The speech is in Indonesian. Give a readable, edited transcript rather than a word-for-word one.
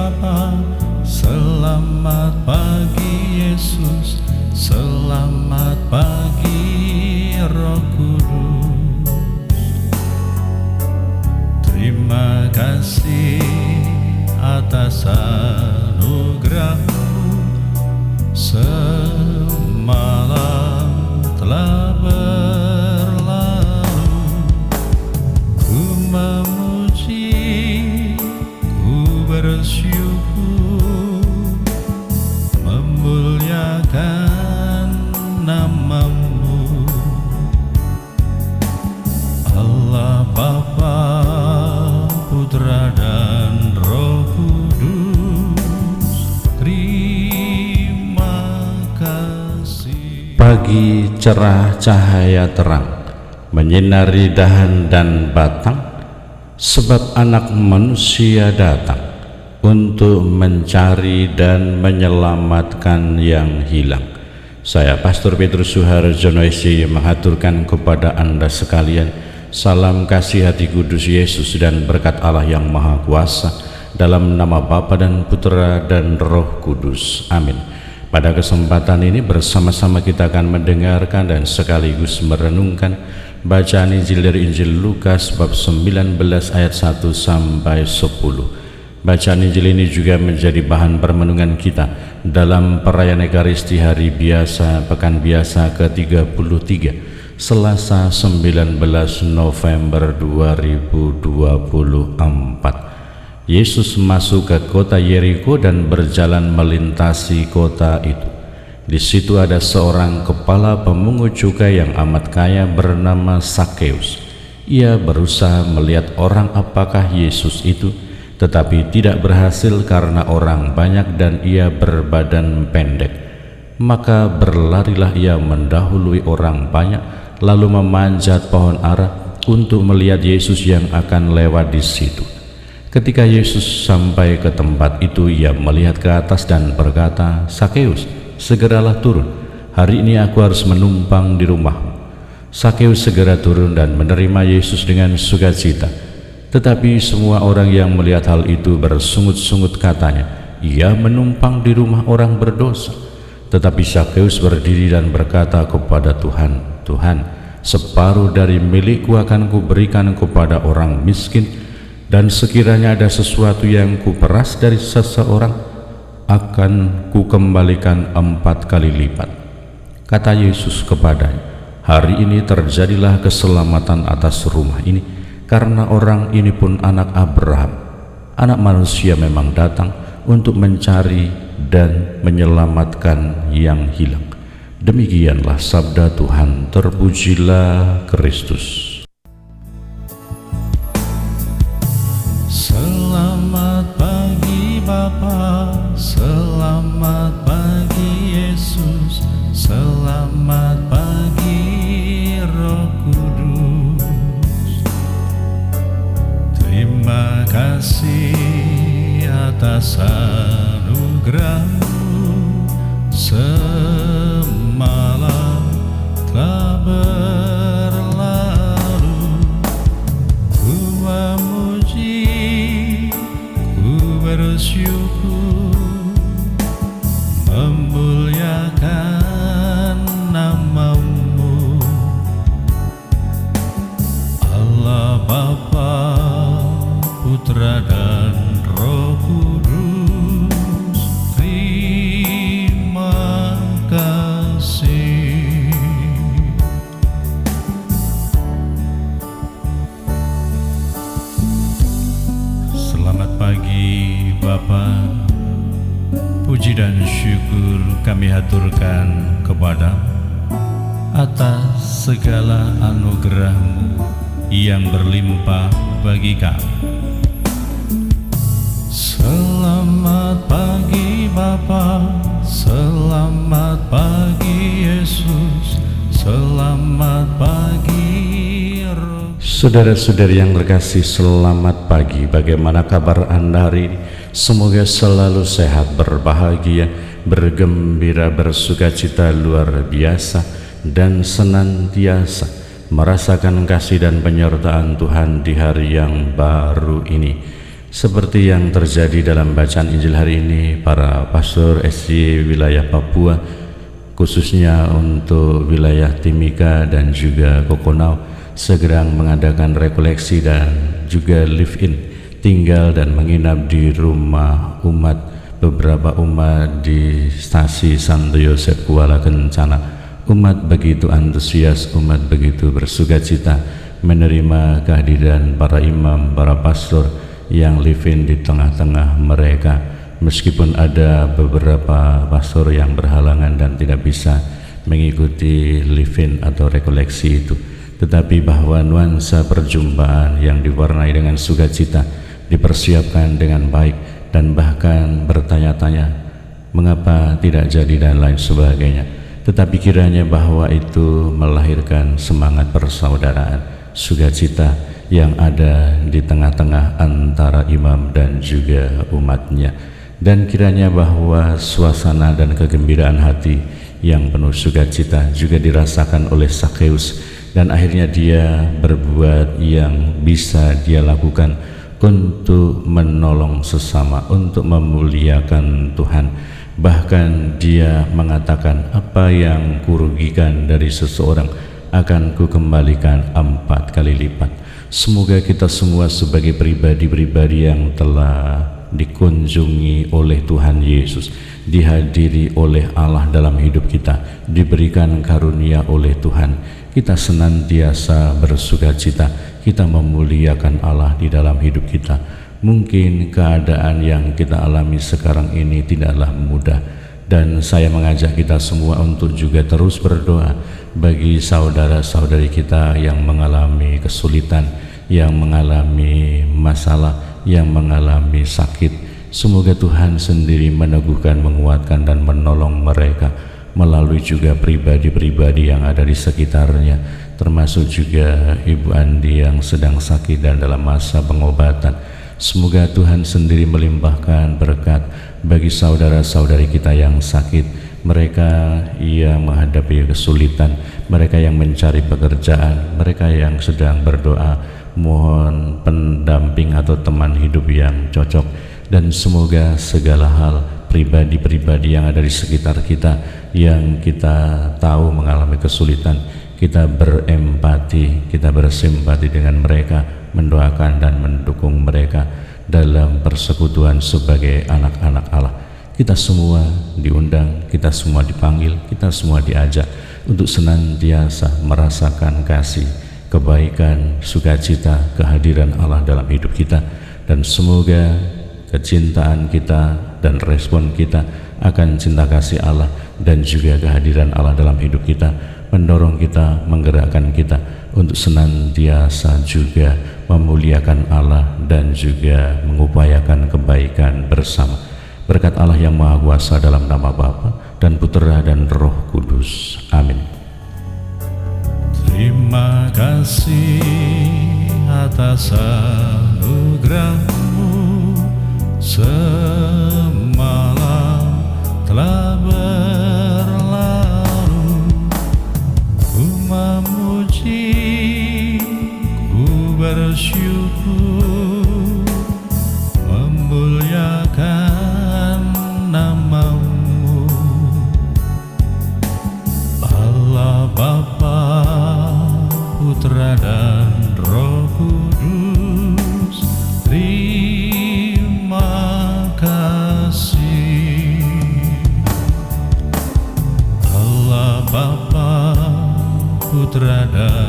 Bapa, selamat pagi Yesus, selamat pagi Roh Kudus. Terima kasih atas anugerah-Mu, semalam telah berlalu. Ku memuji, ku bersyukur, memuliakan nama-Mu, Allah Bapa, Putra dan Roh Kudus. Terima kasih. Pagi cerah cahaya terang menyinari dahan dan batang, sebab Anak Manusia datang untuk mencari dan menyelamatkan yang hilang. Saya Pastor Petrus Suharjono SJ mengaturkan kepada Anda sekalian salam kasih hati kudus Yesus dan berkat Allah yang Maha Kuasa, dalam nama Bapa dan Putra dan Roh Kudus. Amin. Pada kesempatan ini bersama-sama kita akan mendengarkan dan sekaligus merenungkan bacaan Injil dari Injil Lukas bab 19 ayat 1 sampai 10. Bacaan Injil ini juga menjadi bahan permenungan kita dalam perayaan Ekaristi Hari Biasa Pekan Biasa ke-33 Selasa 19 November 2024. Yesus masuk ke kota Yeriko dan berjalan melintasi kota itu. Di situ ada seorang kepala pemungut cukai yang amat kaya bernama Sakeus. Ia berusaha melihat orang apakah Yesus itu, tetapi tidak berhasil karena orang banyak dan ia berbadan pendek. Maka berlarilah ia mendahului orang banyak, lalu memanjat pohon ara untuk melihat Yesus yang akan lewat di situ. Ketika Yesus sampai ke tempat itu, ia melihat ke atas dan berkata, "Sakeus, segeralah turun. Hari ini aku harus menumpang di rumahmu." Sakeus segera turun dan menerima Yesus dengan sukacita. Tetapi semua orang yang melihat hal itu bersungut-sungut katanya, "Ia menumpang di rumah orang berdosa." Tetapi Sakeus berdiri dan berkata kepada Tuhan, "Tuhan, separuh dari milikku akan kuberikan kepada orang miskin, dan sekiranya ada sesuatu yang kuperas dari seseorang, akan kukembalikan 4 kali lipat." Kata Yesus kepadanya, "Hari ini terjadilah keselamatan atas rumah ini, karena orang ini pun anak Abraham. Anak Manusia memang datang untuk mencari dan menyelamatkan yang hilang." Demikianlah sabda Tuhan. Terpujilah Kristus. Selamat pagi Bapa, selamat pagi Yesus, selamat pagi Roh Kudus. Terima kasih atas anugerah-Mu, semalam telah berlalu. Ku memuji, ku bersyukur, memuliakan nama-Mu, Allah Bapa, Putra dan Roh Kudus. Terima kasih. Selamat pagi Bapa, puji dan syukur kami haturkan kepada-Mu atas segala anugerah-Mu yang berlimpah bagi kami. Selamat pagi Bapa, selamat pagi Yesus, selamat pagi Roh. Saudara-saudari yang terkasih, selamat pagi. Bagaimana kabar Anda hari ini? Semoga selalu sehat, berbahagia, bergembira, bersukacita luar biasa, dan senantiasa merasakan kasih dan penyertaan Tuhan di hari yang baru ini. Seperti yang terjadi dalam bacaan Injil hari ini, para pastor SJ wilayah Papua, khususnya untuk wilayah Timika dan juga Kokonau, segera mengadakan rekoleksi dan juga live-in, tinggal dan menginap di rumah umat, beberapa umat di stasi Santo Yosef Kuala Kencana. Umat begitu antusias, umat begitu bersukacita menerima kehadiran para imam, para pastor yang live-in di tengah-tengah mereka. Meskipun ada beberapa pastor yang berhalangan dan tidak bisa mengikuti live-in atau rekoleksi itu, tetapi bahwa nuansa perjumpaan yang diwarnai dengan sukacita dipersiapkan dengan baik, dan bahkan bertanya-tanya mengapa tidak jadi dan lain sebagainya. Tetapi kiranya bahwa itu melahirkan semangat persaudaraan, sukacita yang ada di tengah-tengah antara imam dan juga umatnya. Dan kiranya bahwa suasana dan kegembiraan hati yang penuh sukacita juga dirasakan oleh Zakheus, dan akhirnya dia berbuat yang bisa dia lakukan untuk menolong sesama, untuk memuliakan Tuhan. Bahkan dia mengatakan, apa yang kurugikan dari seseorang akan kukembalikan 4 kali lipat. Semoga kita semua sebagai pribadi-pribadi yang telah dikunjungi oleh Tuhan Yesus, dihadiri oleh Allah dalam hidup kita, diberikan karunia oleh Tuhan, kita senantiasa bersukacita, kita memuliakan Allah di dalam hidup kita. Mungkin keadaan yang kita alami sekarang ini tidaklah mudah, dan saya mengajak kita semua untuk juga terus berdoa bagi saudara-saudari kita yang mengalami kesulitan, yang mengalami masalah, yang mengalami sakit. Semoga Tuhan sendiri meneguhkan, menguatkan dan menolong mereka melalui juga pribadi-pribadi yang ada di sekitarnya, termasuk juga Ibu Andi yang sedang sakit dan dalam masa pengobatan. Semoga Tuhan sendiri melimpahkan berkat bagi saudara-saudari kita yang sakit, mereka yang menghadapi kesulitan, mereka yang mencari pekerjaan, mereka yang sedang berdoa mohon pendamping atau teman hidup yang cocok. Dan semoga segala hal, pribadi-pribadi yang ada di sekitar kita yang kita tahu mengalami kesulitan, kita berempati, kita bersimpati dengan mereka, mendoakan dan mendukung mereka dalam persekutuan sebagai anak-anak Allah. Kita semua diundang, kita semua dipanggil, kita semua diajak untuk senantiasa merasakan kasih, kebaikan, sukacita, kehadiran Allah dalam hidup kita. Dan semoga kecintaan kita dan respon kita akan cinta kasih Allah dan juga kehadiran Allah dalam hidup kita mendorong kita, menggerakkan kita untuk senantiasa juga memuliakan Allah dan juga mengupayakan kebaikan bersama. Berkat Allah yang Maha Kuasa dalam nama Bapa dan Putera dan Roh Kudus. Amin. Terima kasih atas anugerah-Mu, semalam telah berlalu. Ku memuji, ku bersyukur, memuliakan nama-Mu. Allah Bapa, Putra dan Roh Kudus, terima kasih. Allah Bapa, Putra dan